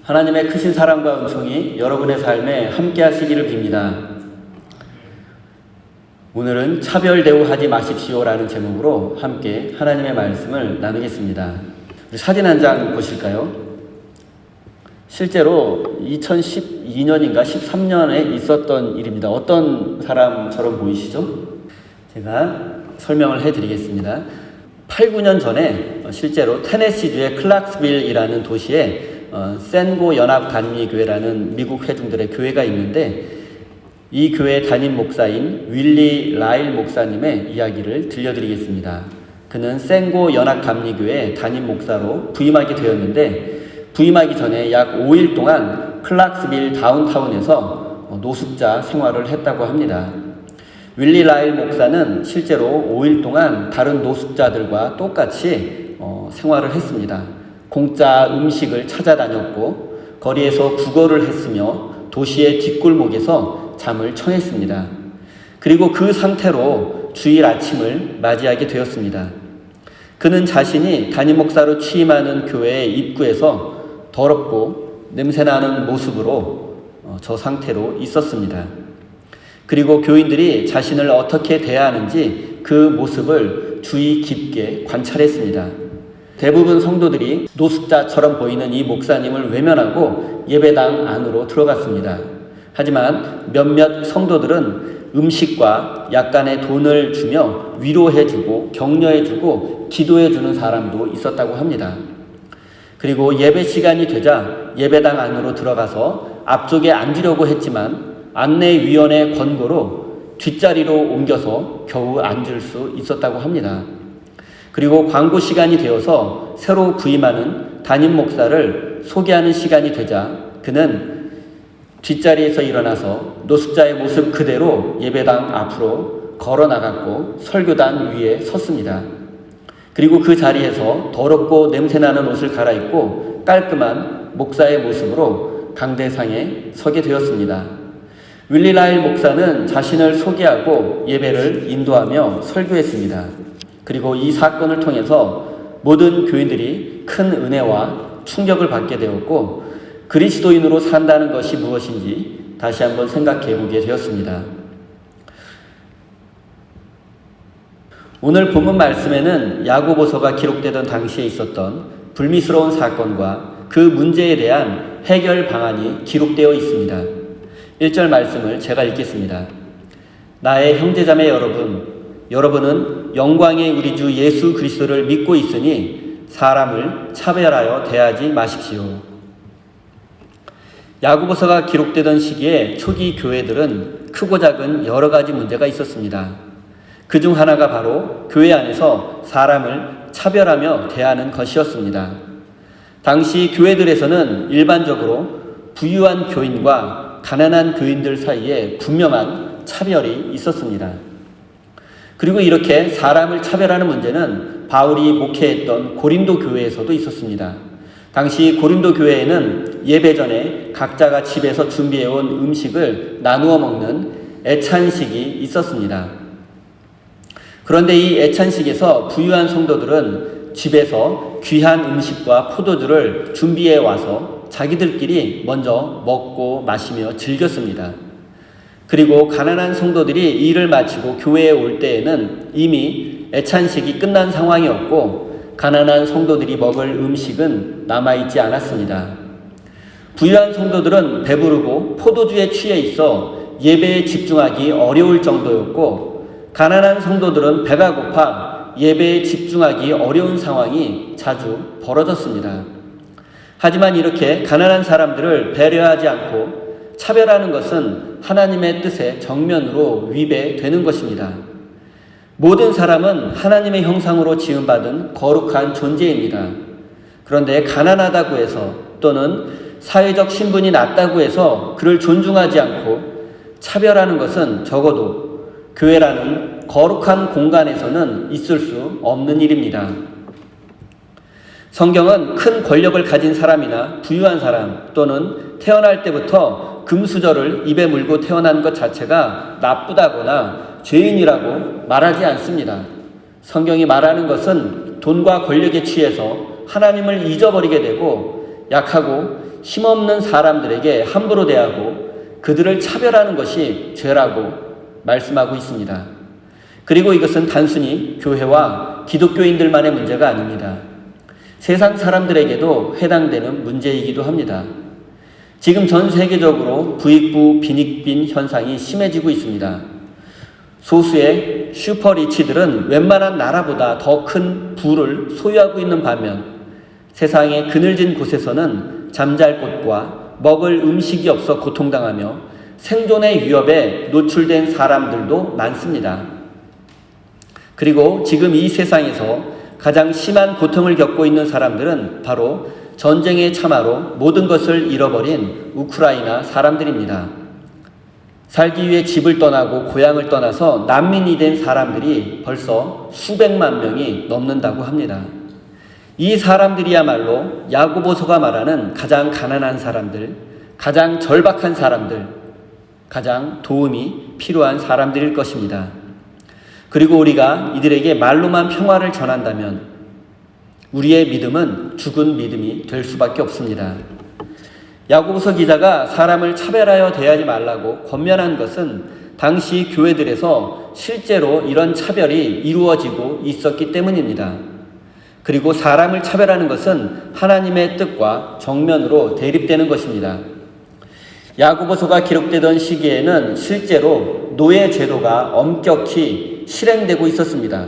하나님의 크신 사랑과 은총이 여러분의 삶에 함께 하시기를 빕니다. 오늘은 차별 대우하지 마십시오라는 제목으로 함께 하나님의 말씀을 나누겠습니다. 우리 사진 한 장 보실까요? 실제로 2012년인가 13년에 있었던 일입니다. 어떤 사람처럼 보이시죠? 제가 설명을 해드리겠습니다. 8, 9년 전에 실제로 테네시주의 클락스빌이라는 도시에 센고 연합간미교회라는 미국 회중들의 교회가 있는데, 이 교회 담임 목사인 윌리 라일 목사님의 이야기를 들려드리겠습니다. 그는 센고 연합감리교회 담임 목사로 부임하게 되었는데, 부임하기 전에 약 5일 동안 클락스빌 다운타운에서 노숙자 생활을 했다고 합니다. 윌리 라일 목사는 실제로 5일 동안 다른 노숙자들과 똑같이 생활을 했습니다. 공짜 음식을 찾아다녔고 거리에서 구걸을 했으며 도시의 뒷골목에서 잠을 청했습니다. 그리고 그 상태로 주일 아침을 맞이하게 되었습니다. 그는 자신이 담임 목사로 취임하는 교회의 입구에서 더럽고 냄새나는 모습으로 저 상태로 있었습니다. 그리고 교인들이 자신을 어떻게 대하는지 그 모습을 주의 깊게 관찰했습니다. 대부분 성도들이 노숙자처럼 보이는 이 목사님을 외면하고 예배당 안으로 들어갔습니다. 하지만 몇몇 성도들은 음식과 약간의 돈을 주며 위로해주고 격려해주고 기도해주는 사람도 있었다고 합니다. 그리고 예배 시간이 되자 예배당 안으로 들어가서 앞쪽에 앉으려고 했지만 안내위원의 권고로 뒷자리로 옮겨서 겨우 앉을 수 있었다고 합니다. 그리고 광고 시간이 되어서 새로 부임하는 담임 목사를 소개하는 시간이 되자 그는 뒷자리에서 일어나서 노숙자의 모습 그대로 예배당 앞으로 걸어 나갔고 설교단 위에 섰습니다. 그리고 그 자리에서 더럽고 냄새나는 옷을 갈아입고 깔끔한 목사의 모습으로 강대상에 서게 되었습니다. 윌리 라일 목사는 자신을 소개하고 예배를 인도하며 설교했습니다. 그리고 이 사건을 통해서 모든 교인들이 큰 은혜와 충격을 받게 되었고, 그리스도인으로 산다는 것이 무엇인지 다시 한번 생각해 보게 되었습니다. 오늘 본문 말씀에는 야고보서가 기록되던 당시에 있었던 불미스러운 사건과 그 문제에 대한 해결 방안이 기록되어 있습니다. 1절 말씀을 제가 읽겠습니다. 나의 형제자매 여러분은 영광의 우리 주 예수 그리스도를 믿고 있으니 사람을 차별하여 대하지 마십시오. 야고보서가 기록되던 시기에 초기 교회들은 크고 작은 여러 가지 문제가 있었습니다. 그중 하나가 바로 교회 안에서 사람을 차별하며 대하는 것이었습니다. 당시 교회들에서는 일반적으로 부유한 교인과 가난한 교인들 사이에 분명한 차별이 있었습니다. 그리고 이렇게 사람을 차별하는 문제는 바울이 목회했던 고린도 교회에서도 있었습니다. 당시 고린도 교회에는 예배 전에 각자가 집에서 준비해온 음식을 나누어 먹는 애찬식이 있었습니다. 그런데 이 애찬식에서 부유한 성도들은 집에서 귀한 음식과 포도주를 준비해 와서 자기들끼리 먼저 먹고 마시며 즐겼습니다. 그리고 가난한 성도들이 일을 마치고 교회에 올 때에는 이미 애찬식이 끝난 상황이었고 가난한 성도들이 먹을 음식은 남아있지 않았습니다. 부유한 성도들은 배부르고 포도주에 취해 있어 예배에 집중하기 어려울 정도였고, 가난한 성도들은 배가 고파 예배에 집중하기 어려운 상황이 자주 벌어졌습니다. 하지만 이렇게 가난한 사람들을 배려하지 않고 차별하는 것은 하나님의 뜻에 정면으로 위배되는 것입니다. 모든 사람은 하나님의 형상으로 지음받은 거룩한 존재입니다. 그런데 가난하다고 해서 또는 사회적 신분이 낮다고 해서 그를 존중하지 않고 차별하는 것은 적어도 교회라는 거룩한 공간에서는 있을 수 없는 일입니다. 성경은 큰 권력을 가진 사람이나 부유한 사람 또는 태어날 때부터 금수저를 입에 물고 태어난 것 자체가 나쁘다거나 죄인이라고 말하지 않습니다. 성경이 말하는 것은 돈과 권력에 취해서 하나님을 잊어버리게 되고 약하고 힘없는 사람들에게 함부로 대하고 그들을 차별하는 것이 죄라고 말씀하고 있습니다. 그리고 이것은 단순히 교회와 기독교인들만의 문제가 아닙니다. 세상 사람들에게도 해당되는 문제이기도 합니다. 지금 전 세계적으로 부익부 빈익빈 현상이 심해지고 있습니다. 소수의 슈퍼리치들은 웬만한 나라보다 더 큰 부를 소유하고 있는 반면 세상의 그늘진 곳에서는 잠잘 곳과 먹을 음식이 없어 고통당하며 생존의 위협에 노출된 사람들도 많습니다. 그리고 지금 이 세상에서 가장 심한 고통을 겪고 있는 사람들은 바로 전쟁의 참화로 모든 것을 잃어버린 우크라이나 사람들입니다. 살기 위해 집을 떠나고 고향을 떠나서 난민이 된 사람들이 벌써 수백만 명이 넘는다고 합니다. 이 사람들이야말로 야고보서가 말하는 가장 가난한 사람들, 가장 절박한 사람들, 가장 도움이 필요한 사람들일 것입니다. 그리고 우리가 이들에게 말로만 평화를 전한다면 우리의 믿음은 죽은 믿음이 될 수밖에 없습니다. 야고보서 기자가 사람을 차별하여 대하지 말라고 권면한 것은 당시 교회들에서 실제로 이런 차별이 이루어지고 있었기 때문입니다. 그리고 사람을 차별하는 것은 하나님의 뜻과 정면으로 대립되는 것입니다. 야고보서가 기록되던 시기에는 실제로 노예 제도가 엄격히 실행되고 있었습니다.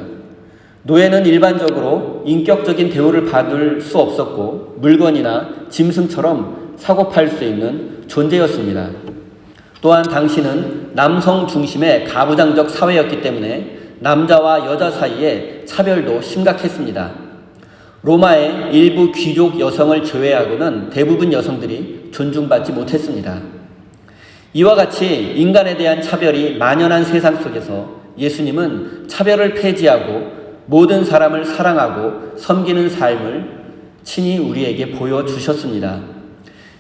노예는 일반적으로 인격적인 대우를 받을 수 없었고 물건이나 짐승처럼 사고팔 수 있는 존재였습니다. 또한 당시는 남성 중심의 가부장적 사회였기 때문에 남자와 여자 사이의 차별도 심각했습니다. 로마의 일부 귀족 여성을 제외하고는 대부분 여성들이 존중받지 못했습니다. 이와 같이 인간에 대한 차별이 만연한 세상 속에서 예수님은 차별을 폐지하고 모든 사람을 사랑하고 섬기는 삶을 친히 우리에게 보여주셨습니다.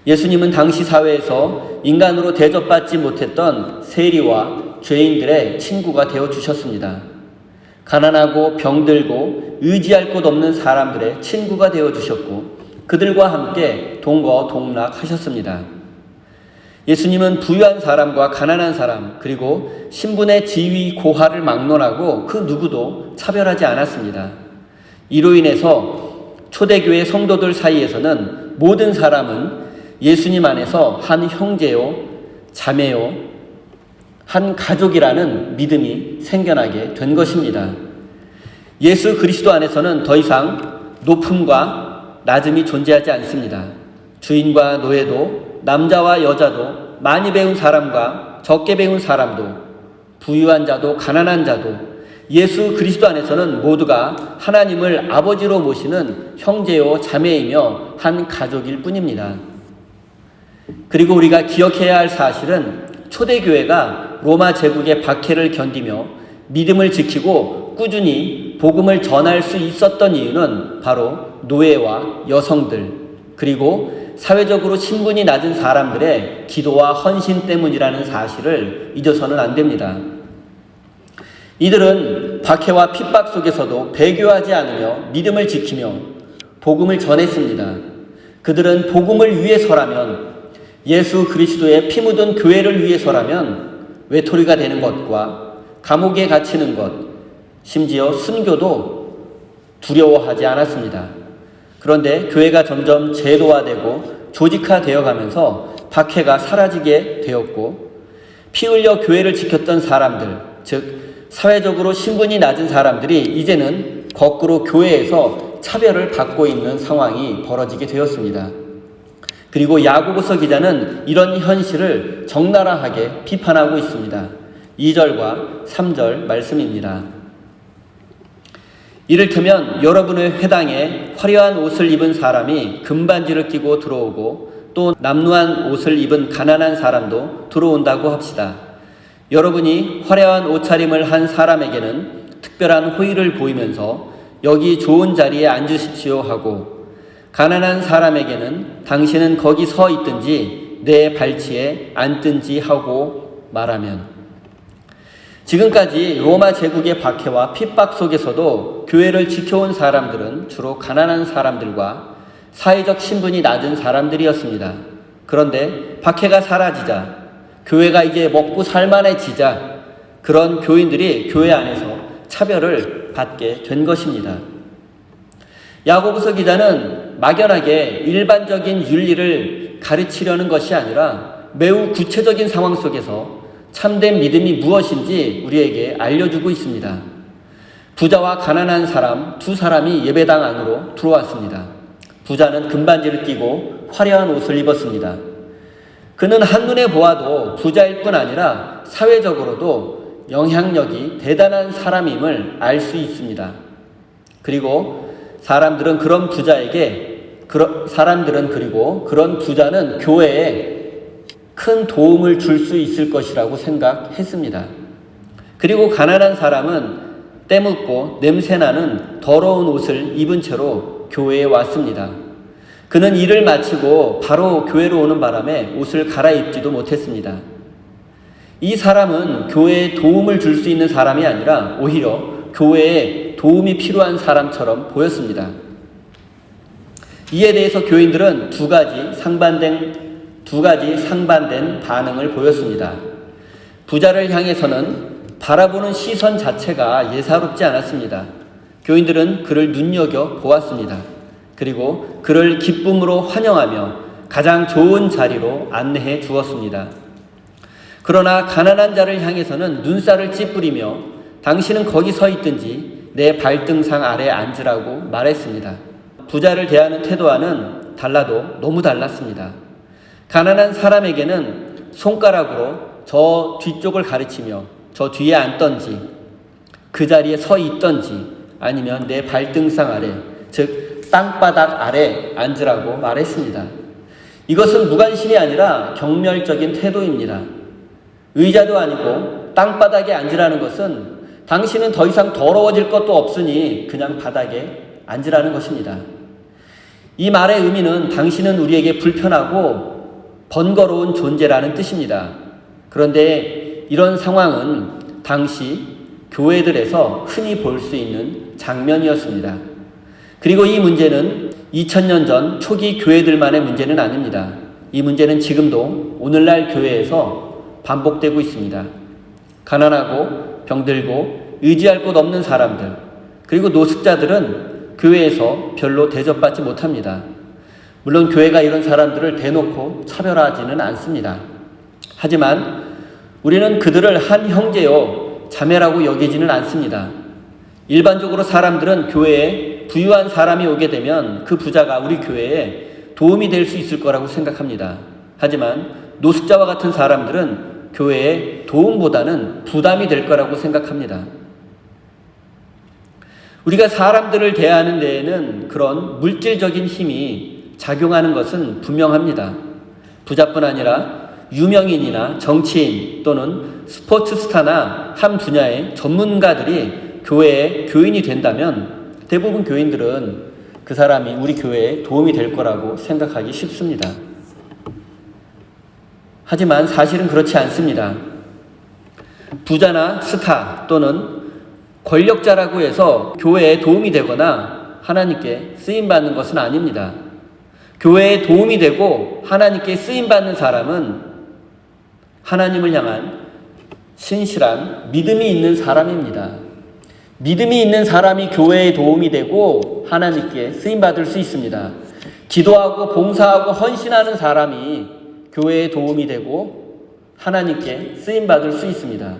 예수님은 당시 사회에서 인간으로 대접받지 못했던 세리와 죄인들의 친구가 되어주셨습니다. 가난하고 병들고 의지할 곳 없는 사람들의 친구가 되어주셨고 그들과 함께 동거동락하셨습니다. 예수님은 부유한 사람과 가난한 사람 그리고 신분의 지위 고하를 막론하고 그 누구도 차별하지 않았습니다. 이로 인해서 초대교회 성도들 사이에서는 모든 사람은 예수님 안에서 한 형제요, 자매요, 한 가족이라는 믿음이 생겨나게 된 것입니다. 예수 그리스도 안에서는 더 이상 높음과 낮음이 존재하지 않습니다. 주인과 노예도, 남자와 여자도, 많이 배운 사람과 적게 배운 사람도, 부유한 자도 가난한 자도 예수 그리스도 안에서는 모두가 하나님을 아버지로 모시는 형제요 자매이며 한 가족일 뿐입니다. 그리고 우리가 기억해야 할 사실은 초대교회가 로마 제국의 박해를 견디며 믿음을 지키고 꾸준히 복음을 전할 수 있었던 이유는 바로 노예와 여성들 그리고 사회적으로 신분이 낮은 사람들의 기도와 헌신 때문이라는 사실을 잊어서는 안 됩니다. 이들은 박해와 핍박 속에서도 배교하지 않으며 믿음을 지키며 복음을 전했습니다. 그들은 복음을 위해서라면 예수 그리스도의 피 묻은 교회를 위해서라면 외톨이가 되는 것과 감옥에 갇히는 것, 심지어 순교도 두려워하지 않았습니다. 그런데 교회가 점점 제도화되고 조직화되어 가면서 박해가 사라지게 되었고 피 흘려 교회를 지켰던 사람들, 즉 사회적으로 신분이 낮은 사람들이 이제는 거꾸로 교회에서 차별을 받고 있는 상황이 벌어지게 되었습니다. 그리고 야고보서 기자는 이런 현실을 적나라하게 비판하고 있습니다. 2절과 3절 말씀입니다. 이를테면 여러분의 회당에 화려한 옷을 입은 사람이 금반지를 끼고 들어오고 또 남루한 옷을 입은 가난한 사람도 들어온다고 합시다. 여러분이 화려한 옷차림을 한 사람에게는 특별한 호의를 보이면서 여기 좋은 자리에 앉으십시오 하고 가난한 사람에게는 당신은 거기 서 있든지 내 발치에 앉든지 하고 말하면 지금까지 로마 제국의 박해와 핍박 속에서도 교회를 지켜온 사람들은 주로 가난한 사람들과 사회적 신분이 낮은 사람들이었습니다. 그런데 박해가 사라지자, 교회가 이제 먹고 살만해지자 그런 교인들이 교회 안에서 차별을 받게 된 것입니다. 야고보서 기자는 막연하게 일반적인 윤리를 가르치려는 것이 아니라 매우 구체적인 상황 속에서 참된 믿음이 무엇인지 우리에게 알려주고 있습니다. 부자와 가난한 사람 두 사람이 예배당 안으로 들어왔습니다. 부자는 금반지를 끼고 화려한 옷을 입었습니다. 그는 한눈에 보아도 부자일 뿐 아니라 사회적으로도 영향력이 대단한 사람임을 알 수 있습니다. 그리고 사람들은 그런 부자는 교회에 큰 도움을 줄 수 있을 것이라고 생각했습니다. 그리고 가난한 사람은 때묻고 냄새나는 더러운 옷을 입은 채로 교회에 왔습니다. 그는 일을 마치고 바로 교회로 오는 바람에 옷을 갈아입지도 못했습니다. 이 사람은 교회에 도움을 줄 수 있는 사람이 아니라 오히려 교회에 도움이 필요한 사람처럼 보였습니다. 이에 대해서 교인들은 두 가지 상반된 반응을 보였습니다. 부자를 향해서는 바라보는 시선 자체가 예사롭지 않았습니다. 교인들은 그를 눈여겨 보았습니다. 그리고 그를 기쁨으로 환영하며 가장 좋은 자리로 안내해 주었습니다. 그러나 가난한 자를 향해서는 눈살을 찌푸리며 당신은 거기 서 있든지 내 발등상 아래 앉으라고 말했습니다. 부자를 대하는 태도와는 달라도 너무 달랐습니다. 가난한 사람에게는 손가락으로 저 뒤쪽을 가리치며 저 뒤에 앉던지 그 자리에 서 있던지 아니면 내 발등상 아래, 즉 땅바닥 아래 앉으라고 말했습니다. 이것은 무관심이 아니라 경멸적인 태도입니다. 의자도 아니고 땅바닥에 앉으라는 것은 당신은 더 이상 더러워질 것도 없으니 그냥 바닥에 앉으라는 것입니다. 이 말의 의미는 당신은 우리에게 불편하고 번거로운 존재라는 뜻입니다. 그런데 이런 상황은 당시 교회들에서 흔히 볼 수 있는 장면이었습니다. 그리고 이 문제는 2000년 전 초기 교회들만의 문제는 아닙니다. 이 문제는 지금도 오늘날 교회에서 반복되고 있습니다. 가난하고 병들고 의지할 곳 없는 사람들, 그리고 노숙자들은 교회에서 별로 대접받지 못합니다. 물론 교회가 이런 사람들을 대놓고 차별하지는 않습니다. 하지만 우리는 그들을 한 형제요 자매라고 여기지는 않습니다. 일반적으로 사람들은 교회에 부유한 사람이 오게 되면 그 부자가 우리 교회에 도움이 될 수 있을 거라고 생각합니다. 하지만 노숙자와 같은 사람들은 교회에 도움보다는 부담이 될 거라고 생각합니다. 우리가 사람들을 대하는 데에는 그런 물질적인 힘이 작용하는 것은 분명합니다. 부자뿐 아니라 유명인이나 정치인 또는 스포츠 스타나 한 분야의 전문가들이 교회의 교인이 된다면 대부분 교인들은 그 사람이 우리 교회에 도움이 될 거라고 생각하기 쉽습니다. 하지만 사실은 그렇지 않습니다. 부자나 스타 또는 권력자라고 해서 교회에 도움이 되거나 하나님께 쓰임받는 것은 아닙니다. 교회에 도움이 되고 하나님께 쓰임받는 사람은 하나님을 향한 신실한 믿음이 있는 사람입니다. 믿음이 있는 사람이 교회에 도움이 되고 하나님께 쓰임받을 수 있습니다. 기도하고 봉사하고 헌신하는 사람이 교회에 도움이 되고 하나님께 쓰임받을 수 있습니다.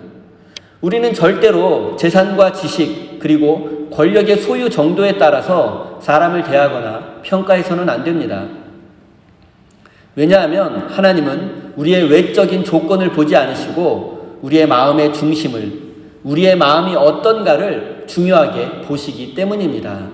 우리는 절대로 재산과 지식 그리고 권력의 소유 정도에 따라서 사람을 대하거나 평가해서는 안 됩니다. 왜냐하면 하나님은 우리의 외적인 조건을 보지 않으시고 우리의 마음의 중심을, 우리의 마음이 어떤가를 중요하게 보시기 때문입니다.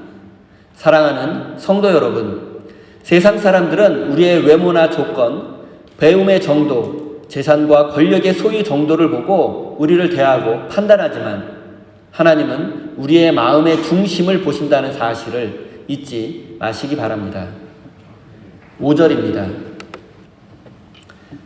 사랑하는 성도 여러분, 세상 사람들은 우리의 외모나 조건, 배움의 정도, 재산과 권력의 소유 정도를 보고 우리를 대하고 판단하지만 하나님은 우리의 마음의 중심을 보신다는 사실을 잊지 마시기 바랍니다. 5절입니다.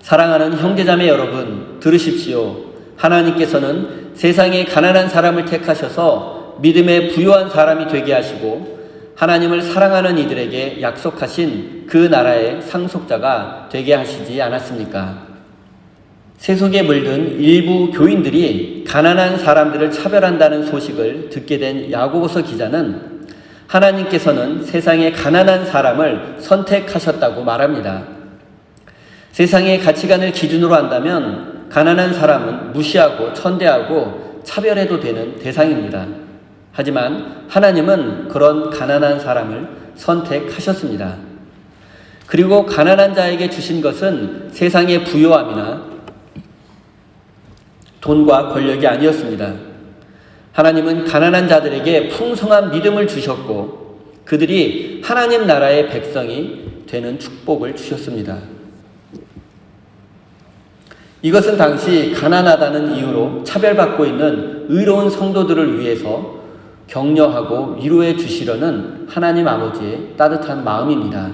사랑하는 형제자매 여러분, 들으십시오. 하나님께서는 세상에 가난한 사람을 택하셔서 믿음에 부유한 사람이 되게 하시고 하나님을 사랑하는 이들에게 약속하신 그 나라의 상속자가 되게 하시지 않았습니까? 세속에 물든 일부 교인들이 가난한 사람들을 차별한다는 소식을 듣게 된 야고보서 기자는 하나님께서는 세상의 가난한 사람을 선택하셨다고 말합니다. 세상의 가치관을 기준으로 한다면 가난한 사람은 무시하고 천대하고 차별해도 되는 대상입니다. 하지만 하나님은 그런 가난한 사람을 선택하셨습니다. 그리고 가난한 자에게 주신 것은 세상의 부요함이나 돈과 권력이 아니었습니다. 하나님은 가난한 자들에게 풍성한 믿음을 주셨고 그들이 하나님 나라의 백성이 되는 축복을 주셨습니다. 이것은 당시 가난하다는 이유로 차별받고 있는 의로운 성도들을 위해서 격려하고 위로해 주시려는 하나님 아버지의 따뜻한 마음입니다.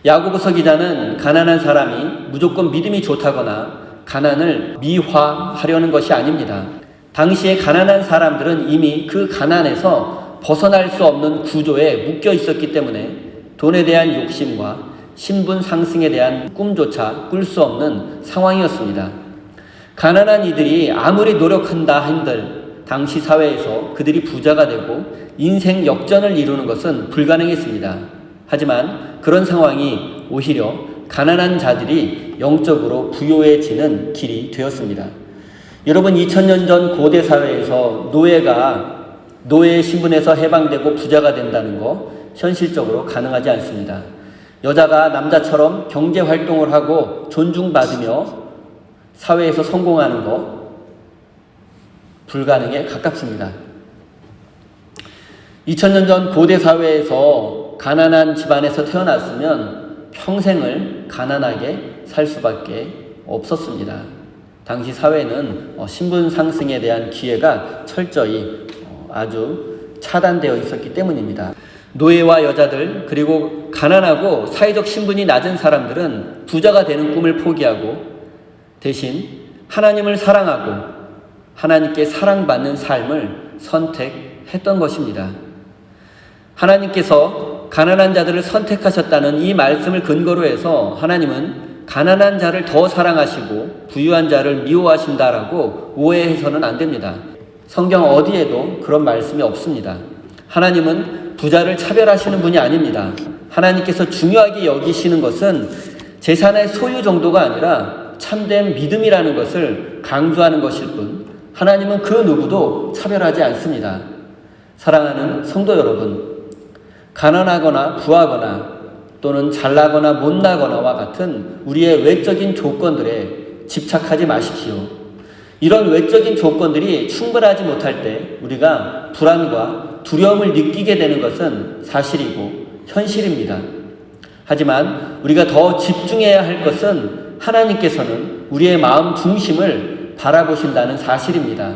야고보서 기자는 가난한 사람이 무조건 믿음이 좋다거나 가난을 미화하려는 것이 아닙니다. 당시에 가난한 사람들은 이미 그 가난에서 벗어날 수 없는 구조에 묶여 있었기 때문에 돈에 대한 욕심과 신분 상승에 대한 꿈조차 꿀 수 없는 상황이었습니다. 가난한 이들이 아무리 노력한다 한들 당시 사회에서 그들이 부자가 되고 인생 역전을 이루는 것은 불가능했습니다. 하지만 그런 상황이 오히려 가난한 자들이 영적으로 부요해지는 길이 되었습니다. 여러분, 2000년 전 고대 사회에서 노예가 노예의 신분에서 해방되고 부자가 된다는 거 현실적으로 가능하지 않습니다. 여자가 남자처럼 경제 활동을 하고 존중받으며 사회에서 성공하는 거 불가능에 가깝습니다. 2000년 전 고대 사회에서 가난한 집안에서 태어났으면 평생을 가난하게 살 수밖에 없었습니다. 당시 사회는 신분 상승에 대한 기회가 철저히 아주 차단되어 있었기 때문입니다. 노예와 여자들 그리고 가난하고 사회적 신분이 낮은 사람들은 부자가 되는 꿈을 포기하고 대신 하나님을 사랑하고 하나님께 사랑받는 삶을 선택했던 것입니다. 하나님께서 가난한 자들을 선택하셨다는 이 말씀을 근거로 해서 하나님은 가난한 자를 더 사랑하시고 부유한 자를 미워하신다라고 오해해서는 안 됩니다. 성경 어디에도 그런 말씀이 없습니다. 하나님은 부자를 차별하시는 분이 아닙니다. 하나님께서 중요하게 여기시는 것은 재산의 소유 정도가 아니라 참된 믿음이라는 것을 강조하는 것일 뿐 하나님은 그 누구도 차별하지 않습니다. 사랑하는 성도 여러분, 가난하거나 부하거나 또는 잘나거나 못나거나와 같은 우리의 외적인 조건들에 집착하지 마십시오. 이런 외적인 조건들이 충분하지 못할 때 우리가 불안과 두려움을 느끼게 되는 것은 사실이고 현실입니다. 하지만 우리가 더 집중해야 할 것은 하나님께서는 우리의 마음 중심을 바라보신다는 사실입니다.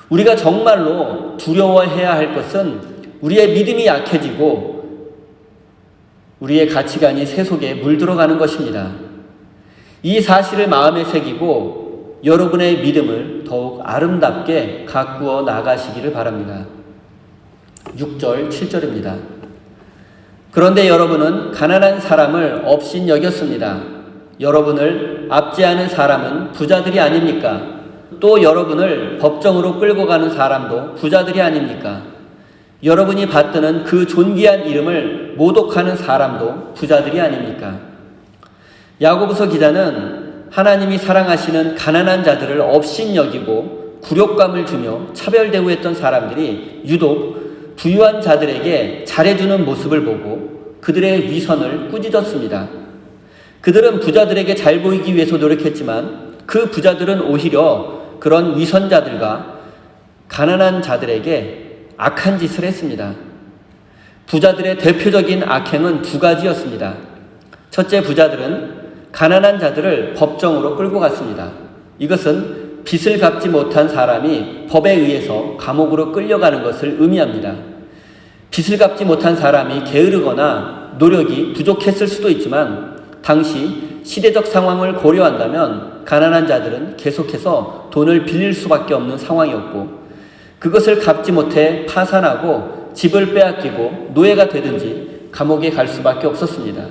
우리가 정말로 두려워해야 할 것은 우리의 믿음이 약해지고 우리의 가치관이 세속에 물들어가는 것입니다. 이 사실을 마음에 새기고 여러분의 믿음을 더욱 아름답게 가꾸어 나가시기를 바랍니다. 6절, 7절입니다. 그런데 여러분은 가난한 사람을 업신 여겼습니다. 여러분을 압제하는 사람은 부자들이 아닙니까? 또 여러분을 법정으로 끌고 가는 사람도 부자들이 아닙니까? 여러분이 받드는 그 존귀한 이름을 모독하는 사람도 부자들이 아닙니까? 야고보서 기자는 하나님이 사랑하시는 가난한 자들을 업신 여기고 굴욕감을 주며 차별대우했던 사람들이 유독 부유한 자들에게 잘해주는 모습을 보고 그들의 위선을 꾸짖었습니다. 그들은 부자들에게 잘 보이기 위해서 노력했지만 그 부자들은 오히려 그런 위선자들과 가난한 자들에게 악한 짓을 했습니다. 부자들의 대표적인 악행은 두 가지였습니다. 첫째, 부자들은 가난한 자들을 법정으로 끌고 갔습니다. 이것은 빚을 갚지 못한 사람이 법에 의해서 감옥으로 끌려가는 것을 의미합니다. 빚을 갚지 못한 사람이 게으르거나 노력이 부족했을 수도 있지만 당시 시대적 상황을 고려한다면 가난한 자들은 계속해서 돈을 빌릴 수밖에 없는 상황이었고 그것을 갚지 못해 파산하고 집을 빼앗기고 노예가 되든지 감옥에 갈 수밖에 없었습니다.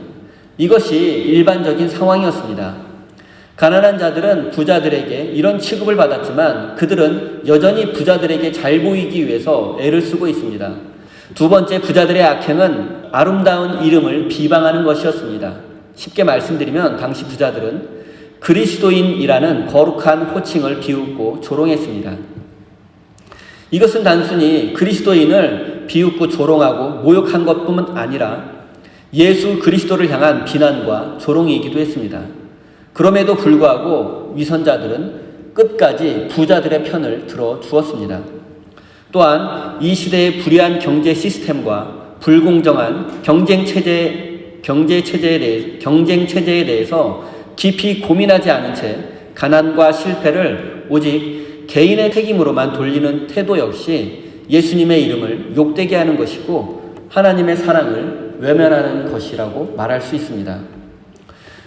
이것이 일반적인 상황이었습니다. 가난한 자들은 부자들에게 이런 취급을 받았지만 그들은 여전히 부자들에게 잘 보이기 위해서 애를 쓰고 있습니다. 두 번째, 부자들의 악행은 아름다운 이름을 비방하는 것이었습니다. 쉽게 말씀드리면 당시 부자들은 그리스도인이라는 거룩한 호칭을 비웃고 조롱했습니다. 이것은 단순히 그리스도인을 비웃고 조롱하고 모욕한 것뿐만 아니라 예수 그리스도를 향한 비난과 조롱이기도 했습니다. 그럼에도 불구하고 위선자들은 끝까지 부자들의 편을 들어 주었습니다. 또한 이 시대의 불의한 경제 시스템과 불공정한 경쟁 체제에 대해서 깊이 고민하지 않은 채 가난과 실패를 오직 개인의 책임으로만 돌리는 태도 역시 예수님의 이름을 욕되게 하는 것이고 하나님의 사랑을 외면하는 것이라고 말할 수 있습니다.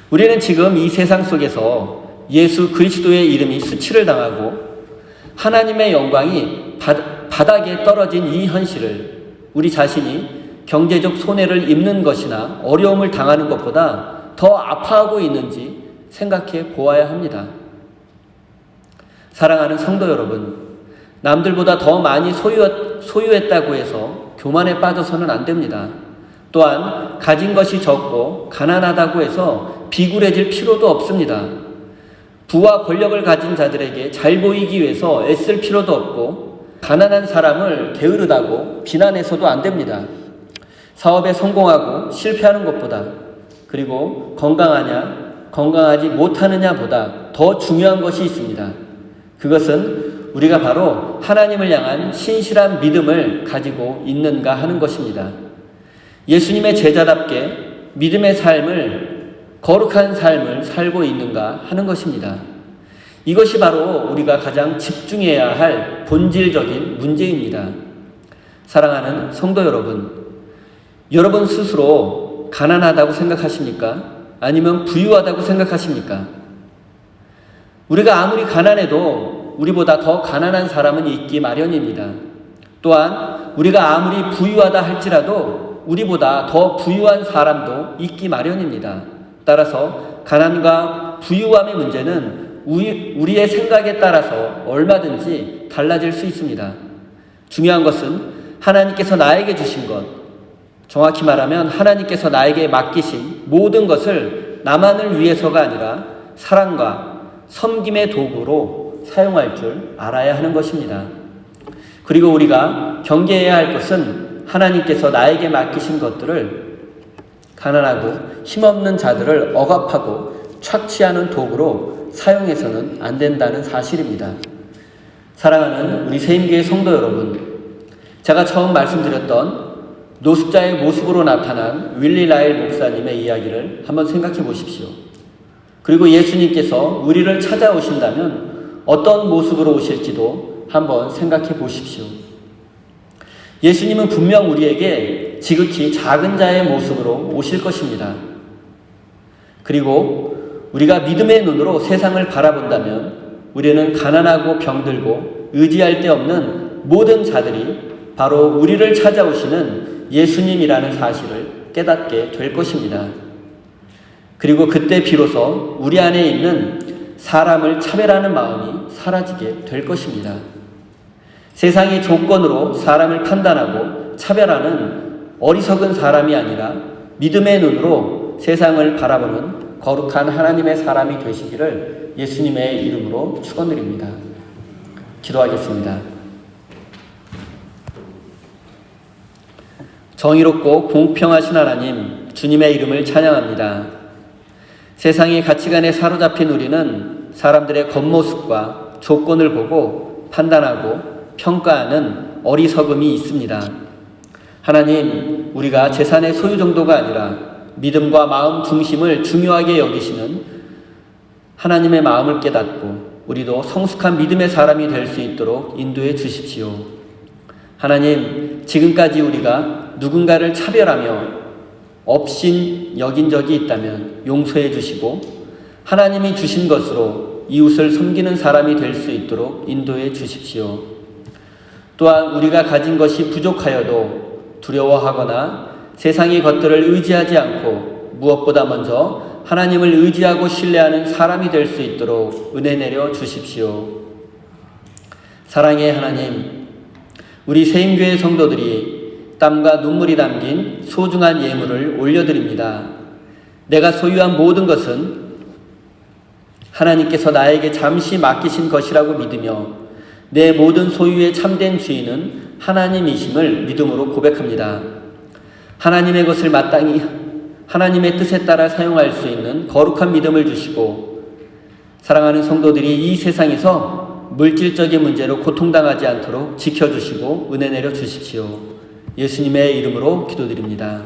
우리는 지금 이 세상 속에서 예수 그리스도의 이름이 수치를 당하고 하나님의 영광이 바닥에 떨어진 이 현실을 우리 자신이 경제적 손해를 입는 것이나 어려움을 당하는 것보다 더 아파하고 있는지 생각해 보아야 합니다. 사랑하는 성도 여러분, 남들보다 더 많이 소유했다고 해서 교만에 빠져서는 안 됩니다. 또한 가진 것이 적고 가난하다고 해서 비굴해질 필요도 없습니다. 부와 권력을 가진 자들에게 잘 보이기 위해서 애쓸 필요도 없고 가난한 사람을 게으르다고 비난해서도 안 됩니다. 사업에 성공하고 실패하는 것보다 그리고 건강하지 못하느냐보다 더 중요한 것이 있습니다. 그것은 우리가 바로 하나님을 향한 신실한 믿음을 가지고 있는가 하는 것입니다. 예수님의 제자답게 믿음의 삶을 거룩한 삶을 살고 있는가 하는 것입니다. 이것이 바로 우리가 가장 집중해야 할 본질적인 문제입니다. 사랑하는 성도 여러분, 여러분 스스로 가난하다고 생각하십니까? 아니면 부유하다고 생각하십니까? 우리가 아무리 가난해도 우리보다 더 가난한 사람은 있기 마련입니다. 또한 우리가 아무리 부유하다 할지라도 우리보다 더 부유한 사람도 있기 마련입니다. 따라서 가난과 부유함의 문제는 우리의 생각에 따라서 얼마든지 달라질 수 있습니다. 중요한 것은 하나님께서 나에게 주신 것, 정확히 말하면 하나님께서 나에게 맡기신 모든 것을 나만을 위해서가 아니라 사랑과 섬김의 도구로 사용할 줄 알아야 하는 것입니다. 그리고 우리가 경계해야 할 것은 하나님께서 나에게 맡기신 것들을 가난하고 힘없는 자들을 억압하고 착취하는 도구로 사용해서는 안 된다는 사실입니다. 사랑하는 우리 세임교회 성도 여러분, 제가 처음 말씀드렸던 노숙자의 모습으로 나타난 윌리 라일 목사님의 이야기를 한번 생각해 보십시오. 그리고 예수님께서 우리를 찾아오신다면 어떤 모습으로 오실지도 한번 생각해 보십시오. 예수님은 분명 우리에게 지극히 작은 자의 모습으로 오실 것입니다. 그리고 우리가 믿음의 눈으로 세상을 바라본다면 우리는 가난하고 병들고 의지할 데 없는 모든 자들이 바로 우리를 찾아오시는 예수님이라는 사실을 깨닫게 될 것입니다. 그리고 그때 비로소 우리 안에 있는 사람을 차별하는 마음이 사라지게 될 것입니다. 세상의 조건으로 사람을 판단하고 차별하는 어리석은 사람이 아니라 믿음의 눈으로 세상을 바라보는 거룩한 하나님의 사람이 되시기를 예수님의 이름으로 축원드립니다. 기도하겠습니다. 정의롭고 공평하신 하나님, 주님의 이름을 찬양합니다. 세상의 가치관에 사로잡힌 우리는 사람들의 겉모습과 조건을 보고 판단하고 평가하는 어리석음이 있습니다. 하나님, 우리가 재산의 소유 정도가 아니라 믿음과 마음 중심을 중요하게 여기시는 하나님의 마음을 깨닫고 우리도 성숙한 믿음의 사람이 될 수 있도록 인도해 주십시오. 하나님, 지금까지 우리가 누군가를 차별하며 업신 여긴 적이 있다면 용서해 주시고 하나님이 주신 것으로 이웃을 섬기는 사람이 될 수 있도록 인도해 주십시오. 또한 우리가 가진 것이 부족하여도 두려워하거나 세상의 것들을 의지하지 않고 무엇보다 먼저 하나님을 의지하고 신뢰하는 사람이 될 수 있도록 은혜 내려 주십시오. 사랑의 하나님, 우리 세임교회 성도들이 땀과 눈물이 담긴 소중한 예물을 올려드립니다. 내가 소유한 모든 것은 하나님께서 나에게 잠시 맡기신 것이라고 믿으며 내 모든 소유의 참된 주인은 하나님이심을 믿음으로 고백합니다. 하나님의 것을 마땅히 하나님의 뜻에 따라 사용할 수 있는 거룩한 믿음을 주시고 사랑하는 성도들이 이 세상에서 물질적인 문제로 고통당하지 않도록 지켜주시고 은혜 내려 주십시오. 예수님의 이름으로 기도드립니다.